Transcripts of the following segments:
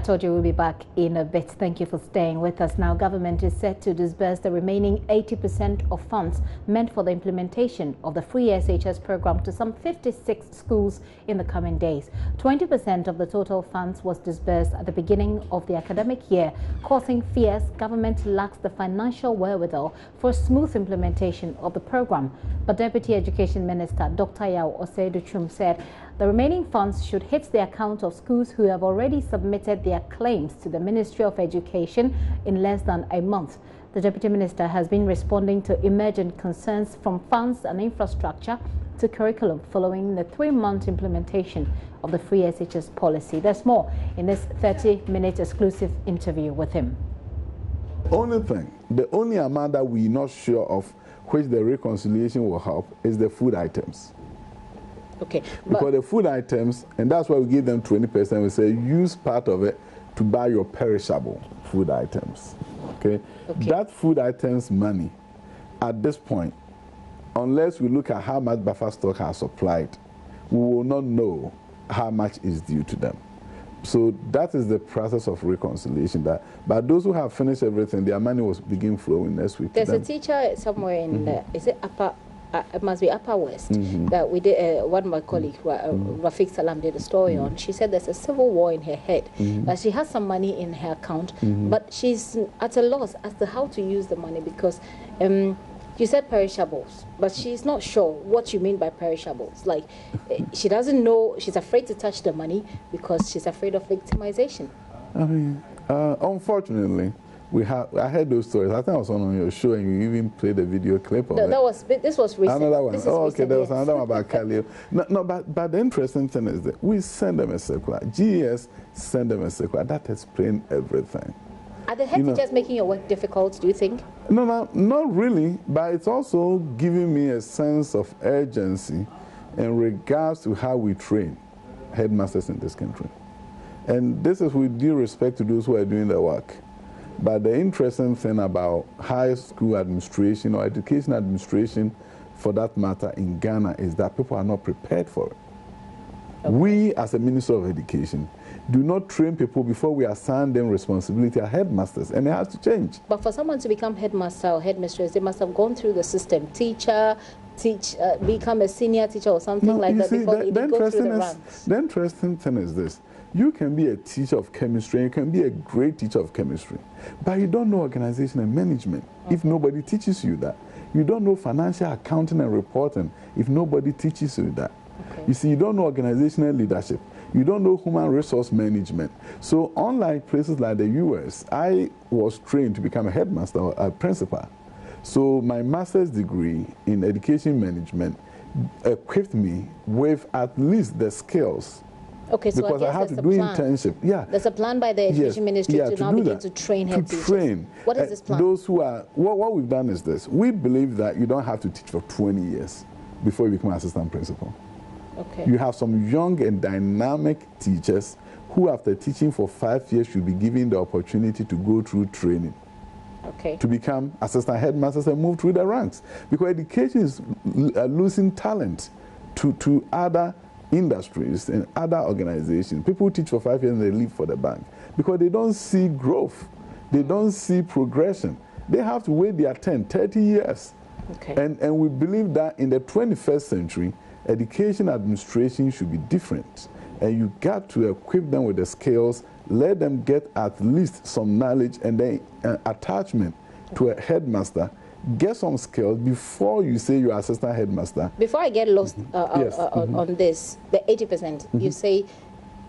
told you we'll be back in a bit. Thank you for staying with us. Now, government is set to disburse the remaining 80% of funds meant for the implementation of the free SHS program to some 56 schools in the coming days. 20% of the total funds was disbursed at the beginning of the academic year, causing fears government lacks the financial wherewithal for a smooth implementation of the program. But Deputy Education Minister Dr. Yao Osei-Duchum said the remaining funds should hit the account of schools who have already submitted their claims to the Ministry of Education in less than a month. The Deputy Minister has been responding to emergent concerns from funds and infrastructure to curriculum following the 3-month implementation of the free SHS policy. There's more in this 30-minute exclusive interview with him. The only amount that we're not sure of which the reconciliation will help is the food items. Okay. Because the food items, and that's why we give them 20%, we say use part of it to buy your perishable food items. Okay? That food items money, at this point, unless we look at how much buffer stock has supplied, we will not know how much is due to them. So that is the process of reconciliation. But those who have finished everything, their money will begin flowing next week. There's a teacher somewhere in is it Upper? It must be Upper West that we did. One of my colleagues, Rafiq Salam, did a story on. She said there's a civil war in her head. That she has some money in her account, but she's at a loss as to how to use the money because. You said perishables, but she's not sure what you mean by perishables. Like, she doesn't know, she's afraid to touch the money because she's afraid of victimization. I mean, unfortunately, I heard those stories. I think I was on your show and you even played a video clip of it. This was recent. Another one. This is okay, recent, there was another one about Khalil. But the interesting thing is that we send them a circular. GES send them a circular. That explains everything. Are the head teachers making your work difficult, do you think? No, not really, but it's also giving me a sense of urgency in regards to how we train headmasters in this country. And this is with due respect to those who are doing the work. But the interesting thing about high school administration or education administration, for that matter, in Ghana, is that people are not prepared for it. Okay. We, as a Minister of Education, do not train people before we assign them responsibility as headmasters, and it has to change. But for someone to become headmaster or headmistress, they must have gone through the system. Become a senior teacher or something like that before they go through the ranks. The interesting thing is this. You can be a teacher of chemistry, and you can be a great teacher of chemistry, but you don't know organization and management if nobody teaches you that. You don't know financial accounting and reporting if nobody teaches you that. Okay. You see, you don't know organizational leadership. You don't know human resource management. So unlike places like the US, I was trained to become a headmaster or a principal. So my master's degree in education management equipped me with at least the skills. Okay, so because I have to do internship. Yeah. There's a plan by the Education Ministry to now begin to train head teachers. What is this plan? Those who are, what we've done is this. We believe that you don't have to teach for 20 years before you become assistant principal. Okay. You have some young and dynamic teachers who, after teaching for 5 years, should be given the opportunity to go through training. Okay. To become assistant headmasters and move through the ranks. Because education is losing talent to other industries and other organizations. People teach for 5 years and they leave for the bank because they don't see growth. They don't see progression. They have to wait their 10, 30 years. Okay. And we believe that in the 21st century, education administration should be different. And you got to equip them with the skills, let them get at least some knowledge and then attachment to a headmaster. Get some skills before you say you're assistant headmaster. Before I get lost on this, the 80%, you say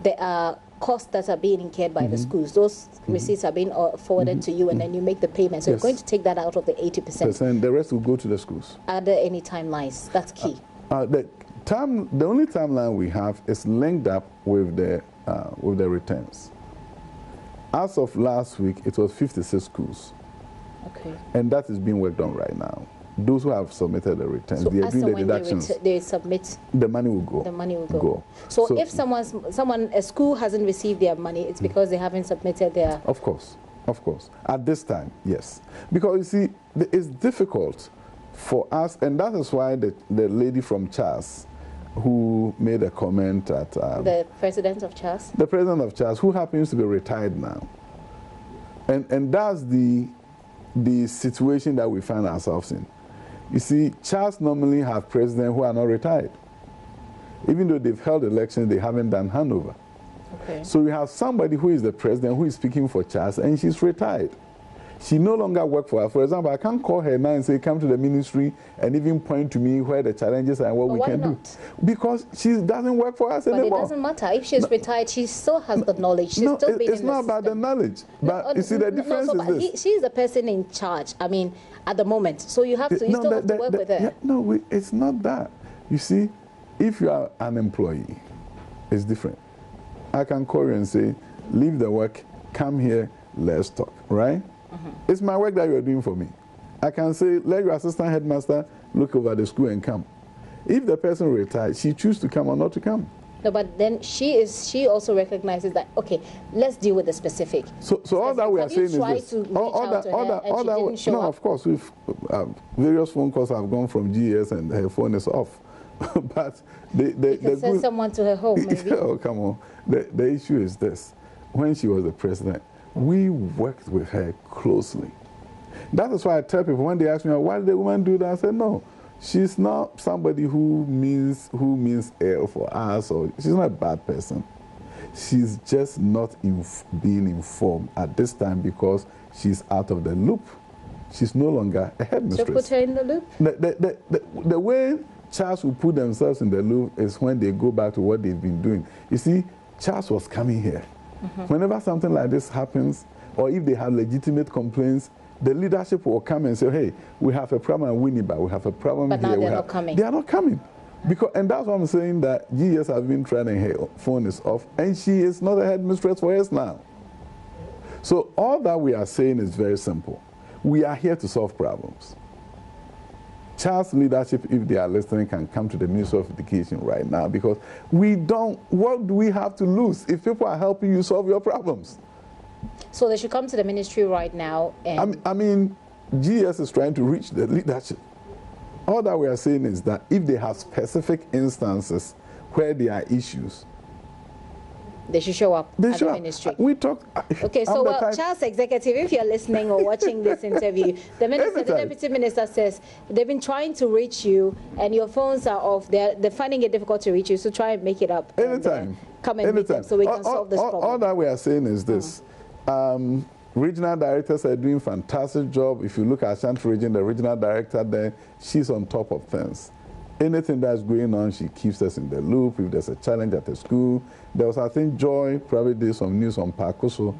there are costs that are being incurred by the schools. Those receipts are being forwarded to you and then you make the payment. So you're going to take that out of the 80%. The rest will go to the schools. Are there any timelines? That's key. The only timeline we have is linked up with the returns. As of last week, it was 56 schools. Okay. And that is being worked on right now. Those who have submitted the returns, so they are doing the deductions. They submit. The money will go. The money will go. So if a school hasn't received their money, it's because they haven't submitted their. Of course. At this time, yes. Because you see, it's difficult for us, and that is why the lady from CHAS who made a comment at the president of CHAS. The president of CHAS, who happens to be retired now, and that's the situation that we find ourselves in. You see, CHAS normally have presidents who are not retired. Even though they've held elections, they haven't done handover. Okay. So we have somebody who is the president who is speaking for CHAS, and she's retired. She no longer works for us. For example, I can't call her now and say, come to the ministry and even point to me where the challenges are and what we can do. Because she doesn't work for us anymore. But it doesn't matter. If she's retired, she still has the knowledge. She's still being it's not about the knowledge. But you see, the difference is this. She's the person in charge, I mean, at the moment. So you have to, you still have to work with her. Yeah, no, it's not that. You see, if you are an employee, it's different. I can call you and say, leave the work, come here, let's talk, right? It's my work that you're doing for me. I can say, let your assistant headmaster look over the school and come. If the person retires, she chooses to come or not to come. No, but then she also recognizes that, okay, let's deal with the specific. So all that we are saying is this. No, of course, we've, various phone calls have gone from GS and her phone is off. But you can send someone to her home, maybe. Oh, come on. The issue is this. When she was the president, we worked with her closely. That is why I tell people when they ask me, why did the woman do that? I said, no, she's not somebody who means ill for us, or she's not a bad person. She's just not being informed at this time because she's out of the loop. She's no longer a headmistress. So put her in the loop? The way CHAS will put themselves in the loop is when they go back to what they've been doing. You see, CHAS was coming here. Whenever something like this happens, or if they have legitimate complaints, the leadership will come and say, hey, we have a problem in Winneba, we have a problem here. But now they're not coming. They are not coming. And that's why I'm saying that GS have been trying and her phone is off, and she is not a headmistress for us now. So all that we are saying is very simple. We are here to solve problems. CHAS leadership, if they are listening, can come to the Ministry of Education right now, because what do we have to lose if people are helping you solve your problems? So they should come to the ministry right now. And I mean, GS is trying to reach the leadership. All that we are saying is that if they have specific instances where there are issues, they should show up at the ministry. We talk. Okay, so CHAS executive, if you're listening or watching this interview, the deputy minister says they've been trying to reach you and your phones are off. They're finding it difficult to reach you, so try and make it up. Anytime. Come and meet them so we can solve this problem. All that we are saying is this. Regional directors are doing a fantastic job. If you look at Ashanti region, the regional director there, she's on top of things. Anything that's going on, she keeps us in the loop. If there's a challenge at the school, there was, I think, Joy probably did some news on Pakoso,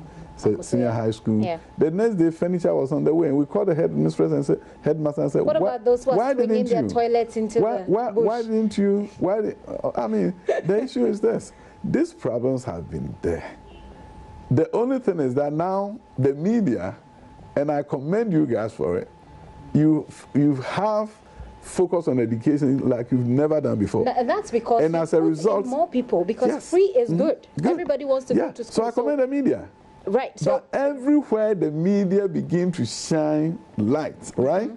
senior high school. Yeah. The next day, furniture was on the way, and we called the headmaster and said, what about those who are swinging their toilets into the bush? Why didn't you? I mean, the issue is this. These problems have been there. The only thing is that now the media, and I commend you guys for it, you have focus on education like you've never done before. That's because and as a result, more people, because free is good. Everybody wants to go to school. So I commend the media. Right. So but everywhere the media begin to shine light, right?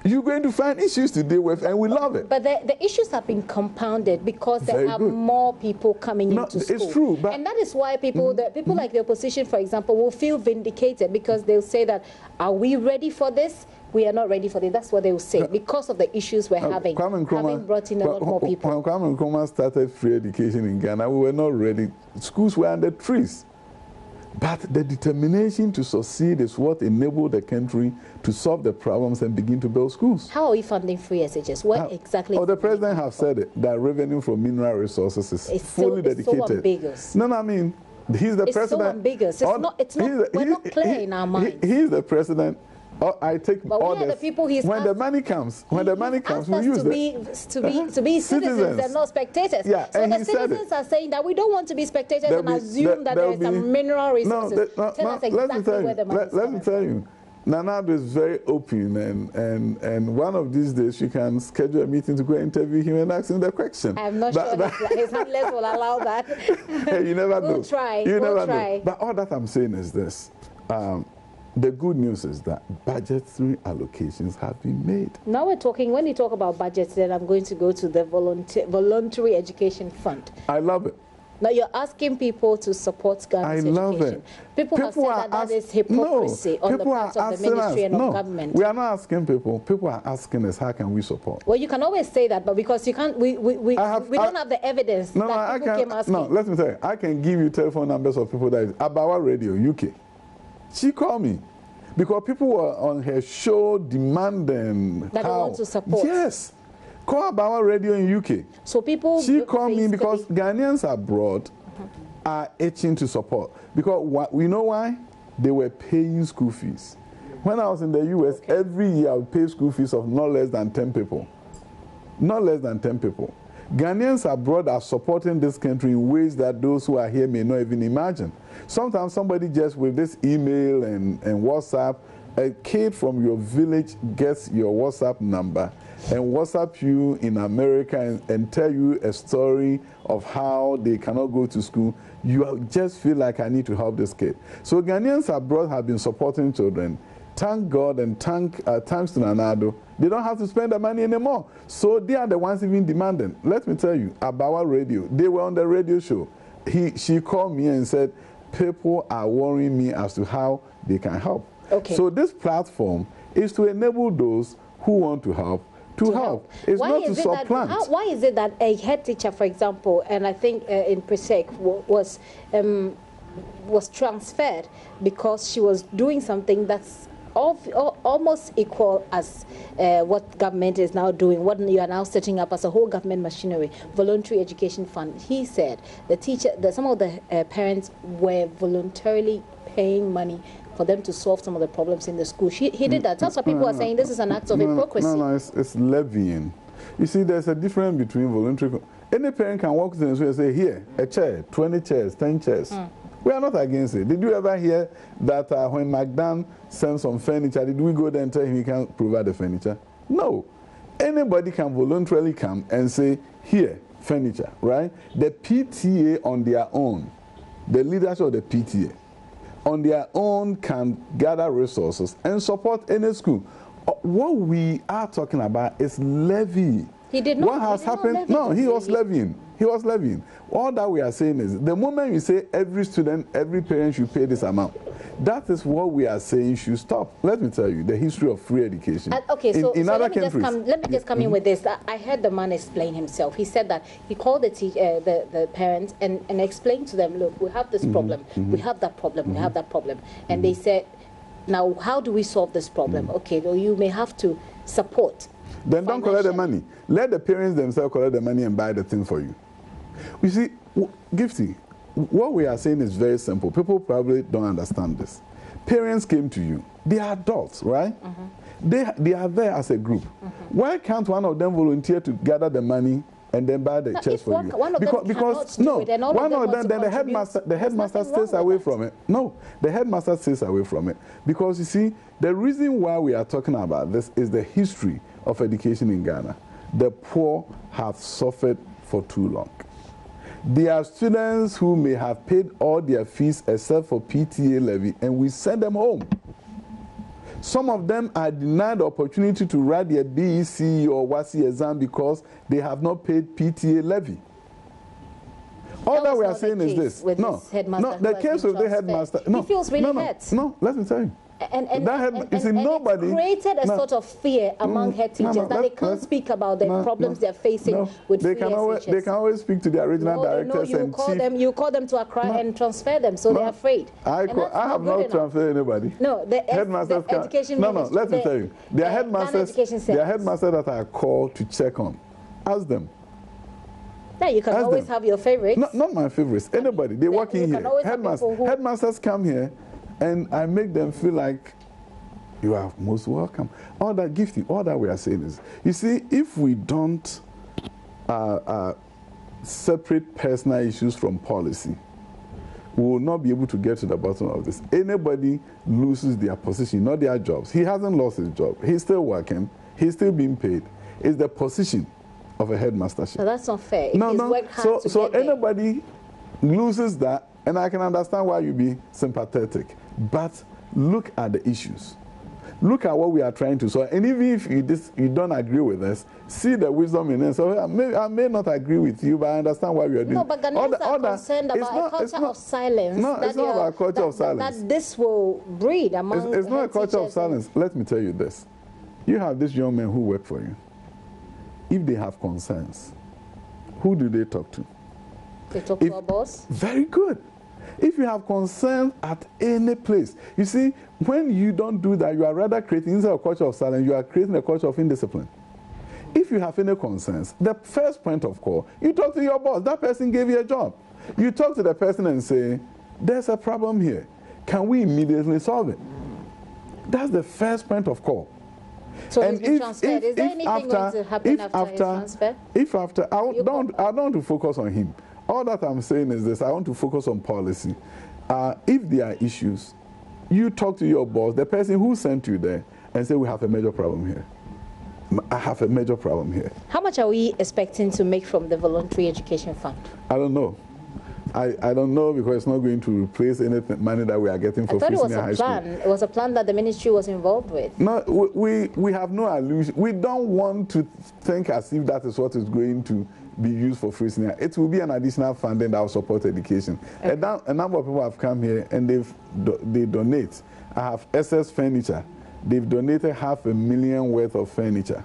You're going to find issues to deal with, and we love it. But the issues have been compounded because there are more people coming into school. It's true. But and that is why people like the opposition, for example, will feel vindicated because they'll say that, are we ready for this? We are not ready for this. That's what they will say because of the issues we're having brought in a lot more people. When Kwame Nkrumah started free education in Ghana, we were not ready. Schools were under trees. But the determination to succeed is what enabled the country to solve the problems and begin to build schools. How are we funding free SHS? What exactly? The president has said it, that revenue from mineral resources is fully dedicated. It's so ambiguous. No, I mean, he's the president. It's so ambiguous. We're not clear in our minds. He's the president. I take orders. The people when the money comes, we use it. To be citizens and not spectators. Yeah, so the citizens are saying that we don't want to be spectators and assume that there is some mineral resources. Tell us exactly where the money is Let me tell you. Nanado is very open, and one of these days you can schedule a meeting to go interview him and ask him the question. I'm not sure his handlers will allow that. You never know. We'll try. You never know. But all that I'm saying is this. The good news is that budgetary allocations have been made. Now we're talking, when you talk about budgets, then I'm going to go to the voluntary education fund. I love it. Now you're asking people to support Ghana's education. I love it. People have said that is hypocrisy on the part of the ministry and of government. We are not asking people. People are asking us, how can we support? Well, you can always say that, but because you can't, we don't have the evidence that people came asking. No, let me tell you, I can give you telephone numbers of people that is Abawa Radio, UK. She called me because people were on her show demanding that they want to support. Yes. Call Abawa Radio in UK. So people... She called me because Ghanaians abroad are itching to support. Because we know why? They were paying school fees. When I was in the US, every year I would pay school fees of not less than 10 people. Not less than 10 people. Ghanaians abroad are supporting this country in ways that those who are here may not even imagine. Sometimes somebody just with this email and WhatsApp, a kid from your village gets your WhatsApp number and WhatsApp you in America and tell you a story of how they cannot go to school. You just feel like, I need to help this kid. So Ghanaians abroad have been supporting children. Thank God and thanks to Nanado, they don't have to spend the money anymore. So they are the ones even demanding. Let me tell you, Abawa Radio, they were on the radio show. She called me and said, people are worrying me as to how they can help. Okay. So this platform is to enable those who want to help to help. It's not to supplant. Why is it that a head teacher, for example, and I think in Presec was transferred because she was doing something that's almost equal as what government is now doing, what you are now setting up as a whole government machinery, voluntary education fund. He said some of the parents were voluntarily paying money for them to solve some of the problems in the school. He did that. That's why people are saying this is an act of hypocrisy. No, it's levying. You see, there's a difference between voluntary. Any parent can walk in and say, here, a chair, 20 chairs, 10 chairs. We are not against it. Did you ever hear that when McDan sent some furniture, did we go there and tell him he can't provide the furniture? No. Anybody can voluntarily come and say, here, furniture, right? The PTA on their own, the leadership of the PTA, on their own can gather resources and support any school. What we are talking about is levy. He did not. What has happened? No, he was levying. He was levying. All that we are saying is, the moment you say every student, every parent should pay this amount, that is what we are saying should stop. Let me tell you the history of free education. Okay, so let me just come in with this. I heard the man explain himself. He said that he called the parents and explained to them, look, we have this problem, we have that problem, we have that problem. And they said, now how do we solve this problem? Okay, well, you may have to support. Then don't collect the money. Let the parents themselves collect the money and buy the thing for you. You see, Gifty, what we are saying is very simple. People probably don't understand this. Parents came to you. They are adults, right? They are there as a group. Why can't one of them volunteer to gather the money and then buy the chairs for you? Because one of them, then the headmaster stays away from it. No, the headmaster stays away from it. Because you see, the reason why we are talking about this is the history of education in Ghana. The poor have suffered for too long. There are students who may have paid all their fees except for PTA levy, and we send them home. Some of them are denied the opportunity to write their BEC or WASI exam because they have not paid PTA levy. All that we are saying is this. No, the case with the headmaster. No, he feels really hurt. No, let me tell you. And it created a sort of fear among head teachers that they can't speak about the problems they're facing with free SHS. They can always speak to their regional directors and you call them to Accra and transfer them, so they're afraid. I have not transferred anybody. No, the headmasters education ministry. Let me tell you. There are headmasters that are called to check on. Ask them. Yeah, you can always have your favorites. Not my favorites. Anybody. They work in here. Headmasters come here, and I make them feel like you are most welcome. All that gifting, all that we are saying is, you see, if we don't separate personal issues from policy, we will not be able to get to the bottom of this. Anybody loses their position, not their jobs. He hasn't lost his job. He's still working. He's still being paid. It's the position of a headmastership. So that's not fair. So anybody loses that, and I can understand why you be sympathetic. But look at the issues. Look at what we are trying to solve. And even if you don't agree with us, see the wisdom in it. So I may not agree with you, but I understand why we are doing. No, but Ghanaians are concerned about a culture of silence. No, it's not about a culture of silence. That this will breed among It's not a culture of silence. Let me tell you this. You have these young men who work for you. If they have concerns, who do they talk to? They talk to our boss. Very good. If you have concerns at any place, you see, when you don't do that, you are rather creating, instead of a culture of silence, you are creating a culture of indiscipline. If you have any concerns, the first point of call, you talk to your boss. That person gave you a job. You talk to the person and say, there's a problem here. Can we immediately solve it? That's the first point of call. So and he's been transferred. Is there anything going to happen after his transfer? I don't want to focus on him. All that I'm saying is this: I want to focus on policy. If there are issues, you talk to your boss, the person who sent you there, and say, we have a major problem here. I have a major problem here. How much are we expecting to make from the voluntary education fund? I don't know. I don't know, because it's not going to replace any money that we are getting for free senior high school. I thought it was a plan. It was a plan that the ministry was involved with. No, we have no illusion. We don't want to think as if that is what is going to be used for free senior. It will be an additional funding that will support education. Okay. A number of people have come here and they donate. I have SS Furniture. They've donated $500,000 worth of furniture.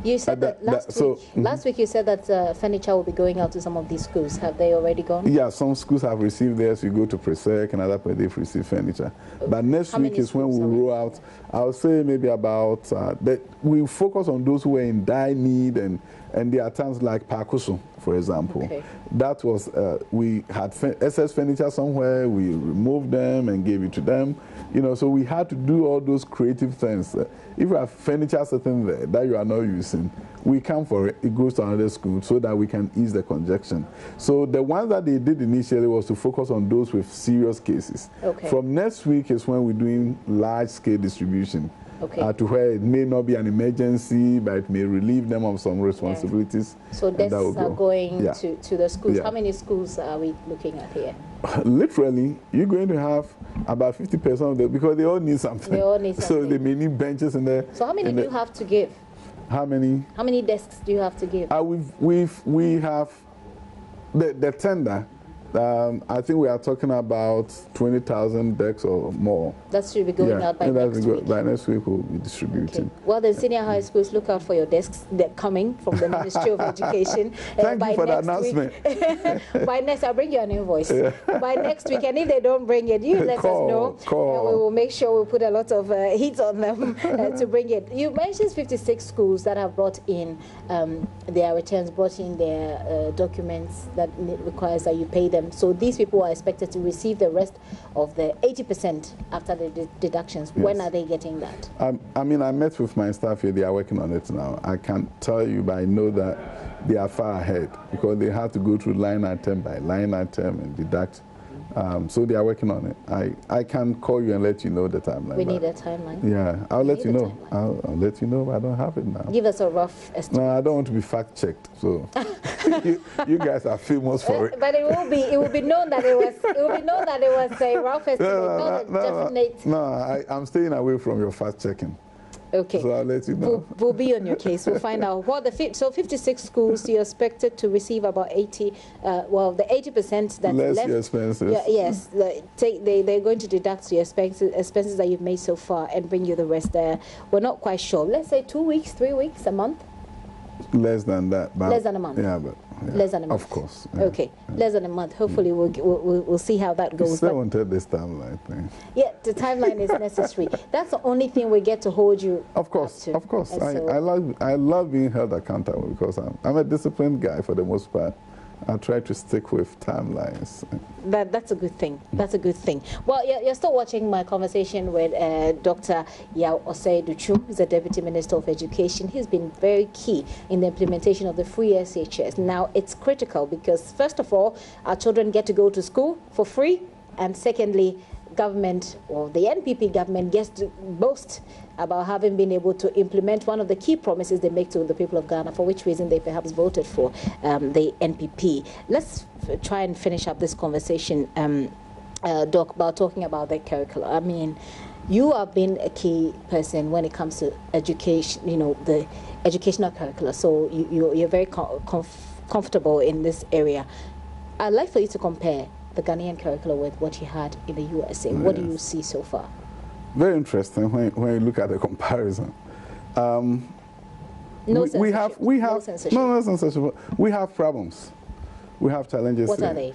You said that last week you said that furniture will be going out to some of these schools. Have they already gone? Yeah, some schools have received theirs. You go to Presec and other places, they've received furniture. But next week is when we roll out, I'll say maybe about, that we focus on those who are in dire need, and there are times like Pakusu, for example. Okay. That was, we had SS Furniture somewhere, we removed them and gave it to them. You know, so we had to do all those creative things. If you have furniture sitting there that you are not using, we come for it. It goes to another school so that we can ease the congestion. So the ones that they did initially was to focus on those with serious cases. Okay. From next week is when we're doing large-scale distribution. Okay. To where it may not be an emergency, but it may relieve them of some responsibilities. Yeah. So desks are going to the schools. Yeah. How many schools are we looking at here? Literally, you're going to have about 50% of them, because they all need something. They all need something. So they may need benches in there. So how many do you have to give? How many? How many desks do you have to give? We have the tender. I think we are talking about 20,000 decks or more. That should be going out by next week. By next week, we'll be distributing. Okay. Well, the senior high schools, look out for your desks. They're coming from the Ministry of Education. Thank you for the announcement. By next, I'll bring you an invoice. Yeah. By next week, and if they don't bring it, you let us know. We will make sure we put a lot of heat on them to bring it. You mentioned 56 schools that have brought in their returns, brought in their documents that requires that you pay them. So these people are expected to receive the rest of the 80% after the deductions. Yes. When are they getting that? I mean, I met with my staff here. They are working on it now. I can't tell you, but I know that they are far ahead, because they have to go through line item by line item and deduct. So they are working on it. I can call you and let you know the timeline. We need a timeline. Yeah, I'll let you know. I'll let you know, but I don't have it now. Give us a rough estimate. No, I don't want to be fact checked. So you guys are famous for it. But it will be known that it was a rough estimate, not a definite. No, I'm staying away from your fact checking. Okay. So I'll let you know. We'll be on your case. We'll find out. So 56 schools, you're expected to receive about 80, well, the 80% that's less left. Your expenses. Yeah, yes. They're going to deduct your expenses that you've made so far and bring you the rest there. We're not quite sure. Let's say 2 weeks, 3 weeks, a month? Less than that. Less than a month. Yeah, but... Yeah, less than a month. Of course. Yeah. Okay, less than a month. Hopefully we'll see how that goes. Still wanted this timeline thing. Yeah, the timeline is necessary. That's the only thing we get to hold you. Of course, of course. I love being held accountable, because I'm a disciplined guy for the most part. I try to stick with timelines. That's a good thing. That's a good thing. Well, you're still watching my conversation with Dr. Yao Osei-Duchum, who's the Deputy Minister of Education. He's been very key in the implementation of the free SHS. Now, it's critical because, first of all, our children get to go to school for free, and secondly, government, or the NPP government, gets to boast about having been able to implement one of the key promises they make to the people of Ghana, for which reason they perhaps voted for the NPP. Let's try and finish up this conversation, Doc, about talking about the curriculum. I mean, You have been a key person when it comes to education, you know, the educational curricula. So you're very comfortable in this area. I'd like for you to compare the Ghanaian curricula with what you had in the USA. Yes. What do you see so far? Very interesting when you look at the comparison. No censorship. No censorship. We have problems. We have challenges. What are they?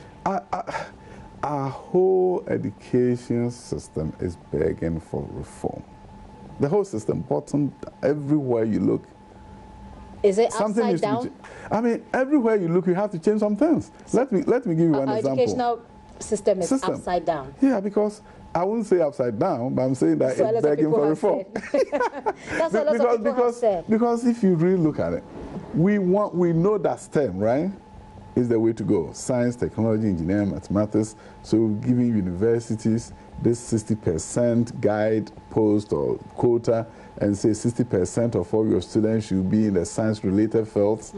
Our whole education system is begging for reform. The whole system, bottom, everywhere you look. Is it upside down? I mean, everywhere you look, you have to change some things. Let me give you one example. Our educational system is upside down. Yeah, because I wouldn't say upside down, but I'm saying that it's begging for reform. That's what a lot of people have said. Because if you really look at it, we know that STEM, right, is the way to go. Science, technology, engineering, mathematics. So giving universities this 60% guide post or quota and say 60% of all your students should be in the science-related fields,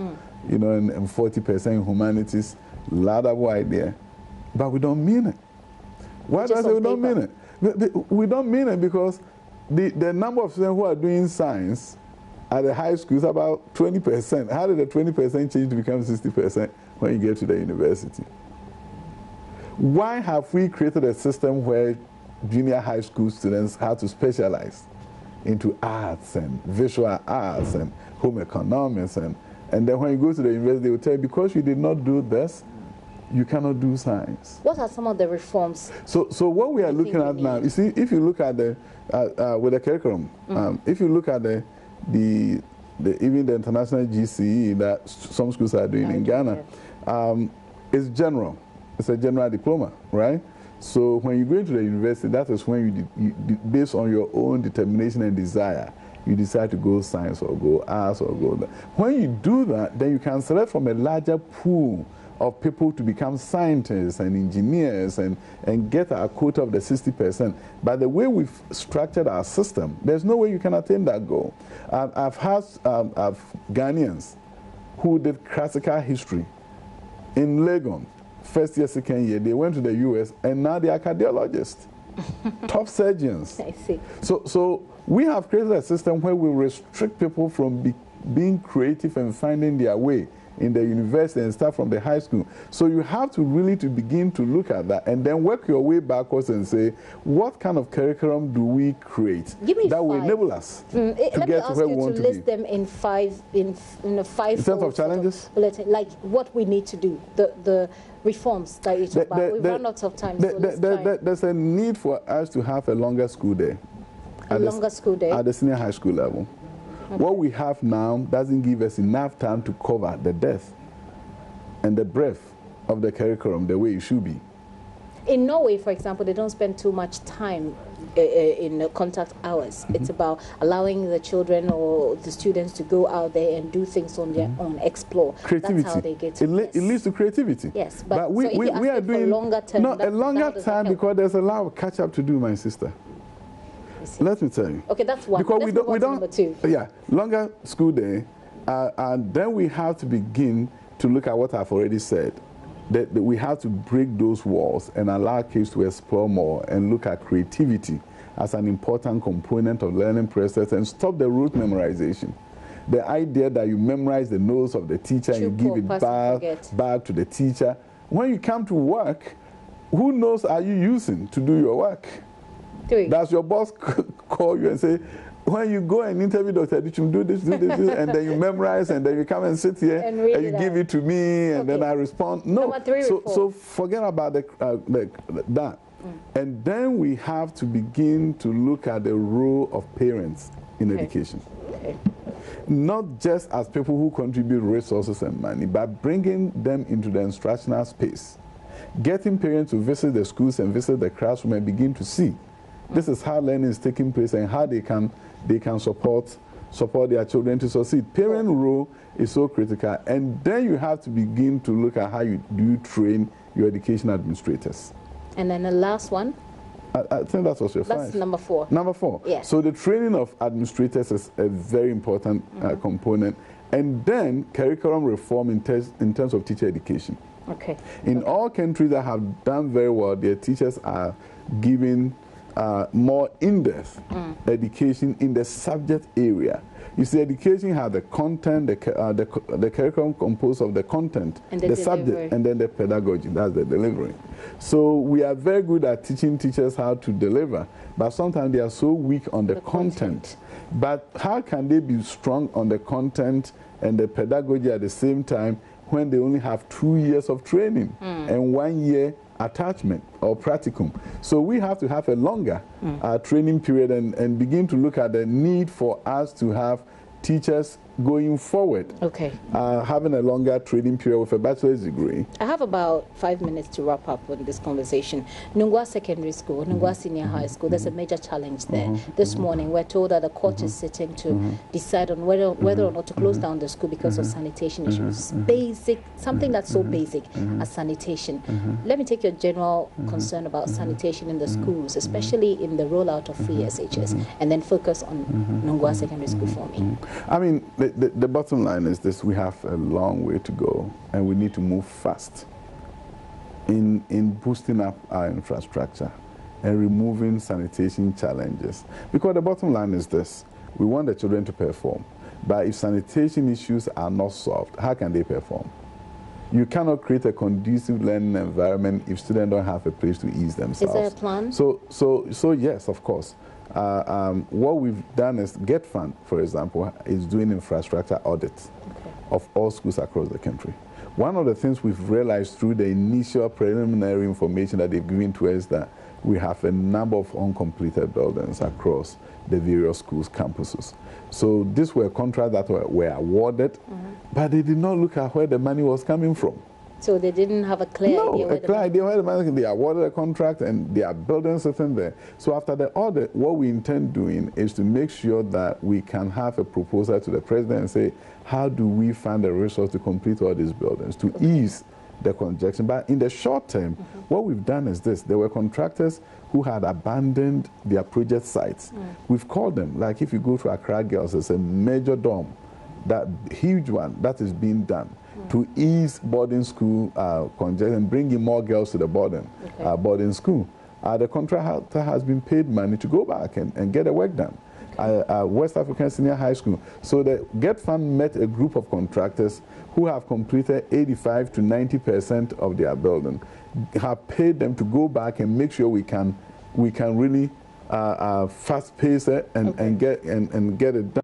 you know, and 40% in humanities. Laudable idea, but we don't mean it. Why do I say we don't mean it? We don't mean it because the number of students who are doing science at the high school is about 20%. How did the 20% change to become 60% when you get to the university? Why have we created a system where junior high school students have to specialize into arts and visual arts and home economics, and then when you go to the university, they will tell you, because you did not do this, you cannot do science. What are some of the reforms? So what we are looking at now, you see, if you look at the with the curriculum, if you look at even the international GCE that some schools are doing in Ghana, it's general. It's a general diploma, right? So when you go into the university, that is when you based on your own determination and desire, you decide to go science or go arts or go that. When you do that, then you can select from a larger pool of people to become scientists and engineers and get a quota of the 60%. But the way we've structured our system, there's no way you can attain that goal. I've had Ghanaians who did classical history in Legon, first year, second year. They went to the US and now they are cardiologists, top surgeons. I see. So we have created a system where we restrict people from being creative and finding their way in the university and start from the high school. So you have to really begin to look at that and then work your way backwards and say, what kind of curriculum do we create that will enable us to get to where we want to be? List them in five in terms of challenges? Like what we need to do, the reforms that you talk about. We've run out of time. There's a need for us to have a longer school day. A longer school day? At the senior high school level. Okay. What we have now doesn't give us enough time to cover the depth and the breadth of the curriculum the way it should be. In Norway, for example, they don't spend too much time in the contact hours. It's about allowing the children or the students to go out there and do things on their own, explore. Creativity. That's how they get it leads to creativity. Yes, but we are doing longer term. No, a longer time because there's a lot of catch up to do, my sister. Let me tell you. Okay, that's one. Because we don't. Number two. Yeah, longer school day, and then we have to begin to look at what I've already said. That we have to break those walls and allow kids to explore more and look at creativity as an important component of learning process and stop the rote memorization. The idea that you memorize the notes of the teacher and you give it back to the teacher. When you come to work, who knows are you using to do your work? Does your boss call you and say, when you go and interview Dr. Dichum, do this, and then you memorize, and then you come and sit here, and you give it to me, and then I respond? No. So forget about that. And then we have to begin to look at the role of parents in education. Not just as people who contribute resources and money, but bringing them into the instructional space. Getting parents to visit the schools and visit the classroom and begin to see this is how learning is taking place and how they can support their children to succeed. Parent role is so critical, and then you have to begin to look at how you train your education administrators. And then the last one? I think that was your five. That's number 4. Number 4. Yes. So the training of administrators is a very important component, and then curriculum reform in terms of teacher education. Okay. In all countries that have done very well, their teachers are given more in-depth education in the subject area. You see, education has the content, the curriculum composed of the content, and the subject, and then the pedagogy, that's the delivery. So we are very good at teaching teachers how to deliver, but sometimes they are so weak on the content. But how can they be strong on the content and the pedagogy at the same time when they only have 2 years of training and 1 year attachment or practicum? So we have to have a longer training period and begin to look at the need for us to have teachers going forward. Okay. Having a longer training period with a bachelor's degree. I have about 5 minutes to wrap up on this conversation. Nungwa Secondary School, Nungwa Senior High School, there's a major challenge there. This morning, we're told that the court is sitting to decide on whether or not to close down the school because of sanitation issues. Basic, something that's so basic as sanitation. Let me take your general concern about sanitation in the schools, especially in the rollout of free SHS, and then focus on Nungwa Secondary School for me. I mean, the bottom line is this: we have a long way to go, and we need to move fast in boosting up our infrastructure and removing sanitation challenges. Because the bottom line is this: we want the children to perform, but if sanitation issues are not solved, how can they perform? You cannot create a conducive learning environment if students don't have a place to ease themselves. Is there a plan? So yes, of course. What we've done is Get Fund, for example, is doing infrastructure audits of all schools across the country. One of the things we've realized through the initial preliminary information that they've given to us is that we have a number of uncompleted buildings across the various schools' campuses. So these were contracts that were awarded, but they did not look at where the money was coming from. So they didn't have a clear idea where the money. They awarded a contract and they are building something there. So after the audit, what we intend doing is to make sure that we can have a proposal to the president and say, how do we find the resource to complete all these buildings, to ease the congestion? But in the short term, what we've done is this: there were contractors who had abandoned their project sites. We've called them, like if you go to Accra Girls, there's a major dome, that huge one that is being done to ease boarding school congestion and bringing more girls to the boarding school. The contractor has been paid money to go back and get the work done. West African Senior High School. So the Get Fund met a group of contractors who have completed 85 to 90% of their building, have paid them to go back and make sure we can really fast pace it and get it done.